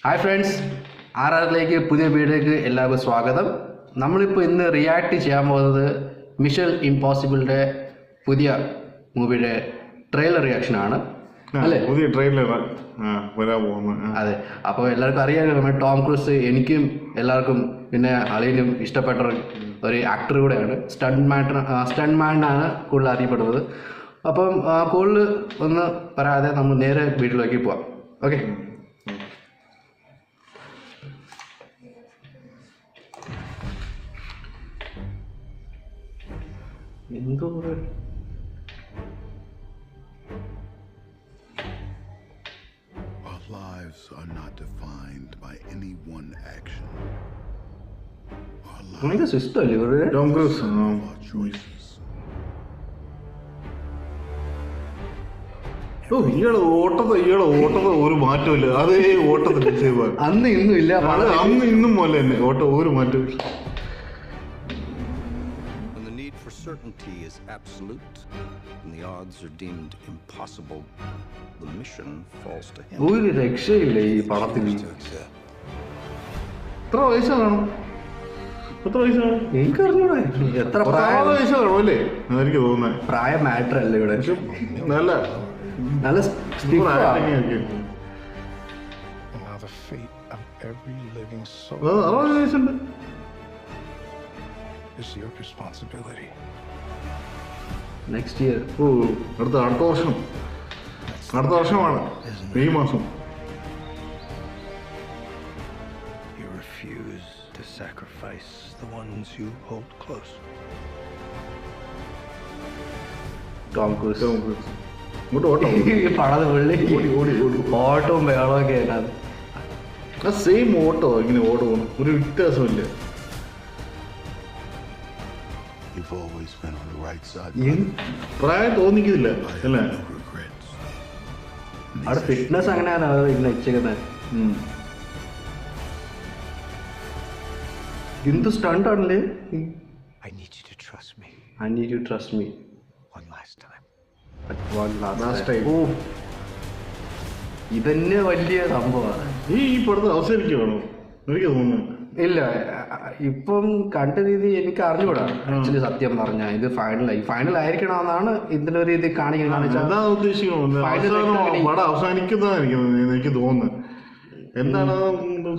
Hi friends, RRലേക്ക് പുതിയ വീഡിയോയ്ക്ക് എല്ലാവർക്കും സ്വാഗതം. നമ്മളിപ്പോൾ ഇന്ന് റിയാക്ട് ചെയ്യാൻ പോകുന്നത് മിഷൻ ഇംപോസിബിളിൻ്റെ പുതിയ മൂവിയുടെ ട്രെയിലർ റിയാക്ഷനാണ് അല്ലേ? പുതിയ ട്രെയിലർ വരാൻ പോകുന്നത്. അതെ, അപ്പോൾ എല്ലാവർക്കും അറിയാമല്ലോ, ടോം ക്രൂസ് എനിക്കും എല്ലാവർക്കും പിന്നെ അളിയനും ഇഷ്ടപ്പെട്ട ഒരു ആക്ടർ കൂടെയാണ്. സ്റ്റൺമാനാണ് കൂടുതൽ അറിയപ്പെടുന്നത്. അപ്പം കൂടുതൽ ഒന്ന് പറയാതെ നമ്മൾ നേരെ വീട്ടിലേക്ക് പോവാം. ഓക്കെ, എന്തോ Our lives are not defined by any one action. Our lives system ഇവരുടെ Tom Cruise. are our choices. ഇയാളെ ഓട്ടത്തെ ഒരു മാറ്റമില്ല. അതേ ഓട്ടത്തിന് അന്ന് ഇന്നും ഇല്ല, അന്ന് ഇന്നും പോലെ തന്നെ ഓട്ടം ഒരു മാറ്റമില്ല. When the need for certainty is absolute and the odds are deemed impossible, the mission falls to him. ഒരു രക്ഷയില്ല ഈ പടത്തിൽ. എത്ര വയസ്സ് കാണും? എനിക്കറിഞ്ഞൂടെ എത്ര പ്രായം. വയസ്സ് കാണും അല്ലേ? എനിക്ക് തോന്നുന്നത് പ്രായം മാറ്റർ അല്ല ഇവിടെ. നല്ല നല്ല Now the fate of every living soul 60 വയസ്സുണ്ട്. is your responsibility. Next year. അടുത്ത വർഷമാണ് ഈ മാസം. You refuse to sacrifice the ones you hold close. Tom Cruise ഇങ്ങോട്ട് ഓട്ടം ഈ പടം ഉള്ളി ഓടി ഓട്ടവും ബഹളമൊക്കെ ആയിട്ടാണ്. ആ സെയിം ഓട്ടോ ഇങ്ങനെ ഓടുന്നു, ഒരു വ്യത്യാസമില്ല. You've always been on the right side. പ്രായം തോന്നിക്കുന്നില്ല അല്ലേ? No regrets. അവിടെ ഫിറ്റ്നസ് അങ്ങനെയാണ് ഇങ്ങനെ വെച്ചേക്കുന്നത്. എന്ത് സ്റ്റണ്ട് ആണല്ലേ. I need you to trust me I need you to trust me one last time. one last Last time. time. ഓ, ഇതന്നെ വലിയ സംഭവമാണ്. ഈ പടത്തിൽ അവസാനിക്കുവാണോ എനിക്ക് തോന്നുന്നു? ഇല്ല, ഇപ്പം കണ്ട രീതി എനിക്ക് അറിഞ്ഞുകൂടാ. ആക്ച്വലി സത്യം പറഞ്ഞ ഇത് ഫൈനൽ ആയിരിക്കണമെന്നാണ് ഇതിന്റെ ഒരു രീതി കാണിക്കുന്നത്. എന്താ ഉദ്ദേശിക്കുന്നത്? പടം അവസാനിക്കുന്നതാണ് എനിക്ക് തോന്നുന്നത്. എന്താണ്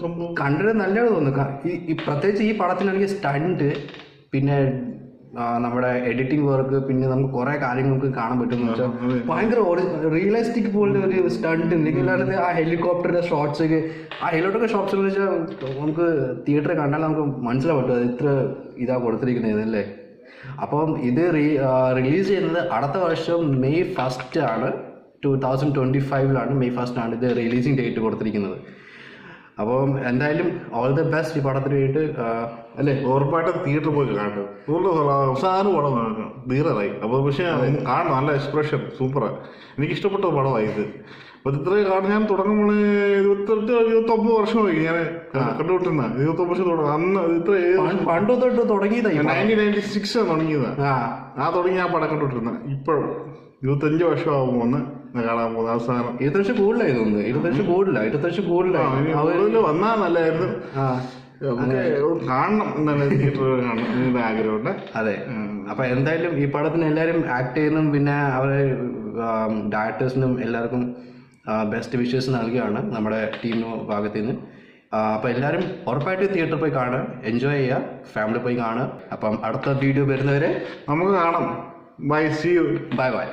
സംഭവം? കണ്ടിട്ട് നല്ലത് തോന്നുന്നു. പ്രത്യേകിച്ച് ഈ പടത്തിലാണെങ്കിൽ സ്റ്റണ്ട്, പിന്നെ നമ്മുടെ എഡിറ്റിംഗ് വർക്ക്, പിന്നെ നമുക്ക് കുറെ കാര്യങ്ങൾ നമുക്ക് കാണാൻ പറ്റുമെന്ന് വെച്ചാൽ ഭയങ്കര റിയലിസ്റ്റിക് പോലുള്ള ഒരു സ്റ്റണ്ട്. എന്തെങ്കിലും ആ ഹെലികോപ്റ്ററിന്റെ ഷോട്ട്സ് ഒക്കെ, ആ ഹെലികോപ്റ്റർ ഷോട്ട്സ് എന്ന് വെച്ചാൽ നമുക്ക് തിയേറ്ററിൽ കണ്ടാൽ നമുക്ക് മനസ്സിലാവും അത് ഇത്ര ഇതാ കൊടുത്തിരിക്കുന്നത് അല്ലേ. അപ്പം ഇത് റിലീസ് ചെയ്യുന്നത് അടുത്ത വർഷം മെയ് 1 ആണ്. 2025 May 1 ഇത് റിലീസിങ് ഡേറ്റ് കൊടുത്തിരിക്കുന്നത്. അപ്പം എന്തായാലും ഓൾ ദ ബെസ്റ്റ് ഈ പടത്തിന് വേണ്ടിയിട്ട് അല്ലേ. ഉറപ്പായിട്ടും തിയേറ്ററിൽ പോയി കാണും. അവസാനം പടം കാണാം, തീരാറായി. അപ്പോൾ പക്ഷേ കാണണം, നല്ല എക്സ്പ്രഷൻ, സൂപ്പറാണ്. എനിക്ക് ഇഷ്ടപ്പെട്ട പടമായി ഇത്. അപ്പോൾ ഇത്രയും കാണാൻ ഞാൻ തുടങ്ങുമ്പോൾ 29 വർഷമായി ഞാൻ കണ്ടുകൊണ്ടിരുന്ന. 29 വർഷം തുടങ്ങും. അന്ന് ഇത്ര പണ്ട് തൊട്ട് തുടങ്ങിയതാ. 1996 തുടങ്ങിയതാണ്. തുടങ്ങി ആ പടം കണ്ടുകൊണ്ടിരുന്ന. ഇപ്പോഴും 25 വർഷമാകുമ്പോൾ ഒന്ന് കാണാൻ പോകുന്നത്. അവസാനം 20 വർഷം കൂടുതലായി തോന്നുന്നു. 20 വർഷം കൂടുതലായി വന്നാൽ നല്ലായിരുന്നു. കാണണം എന്നല്ല തിയേറ്ററിൽ കാണണം ആഗ്രഹമുണ്ട്. അതെ. അപ്പൊ എന്തായാലും ഈ പടത്തിന് എല്ലാവരും ആക്ട് ചെയ്യുന്നതും പിന്നെ അവരെ ഡയറക്ടേഴ്സിനും എല്ലാവർക്കും ബെസ്റ്റ് വിഷസ് നൽകുകയാണ് നമ്മുടെ ടീമിന് ഭാഗത്ത് നിന്ന്. അപ്പം എല്ലാവരും ഉറപ്പായിട്ട് തിയേറ്ററിൽ പോയി കാണുക, എൻജോയ് ചെയ്യുക, ഫാമിലി പോയി കാണുക. അപ്പം അടുത്ത വീഡിയോ വരുന്നവരെ നമുക്ക് കാണാം. Bye, see you, bye by.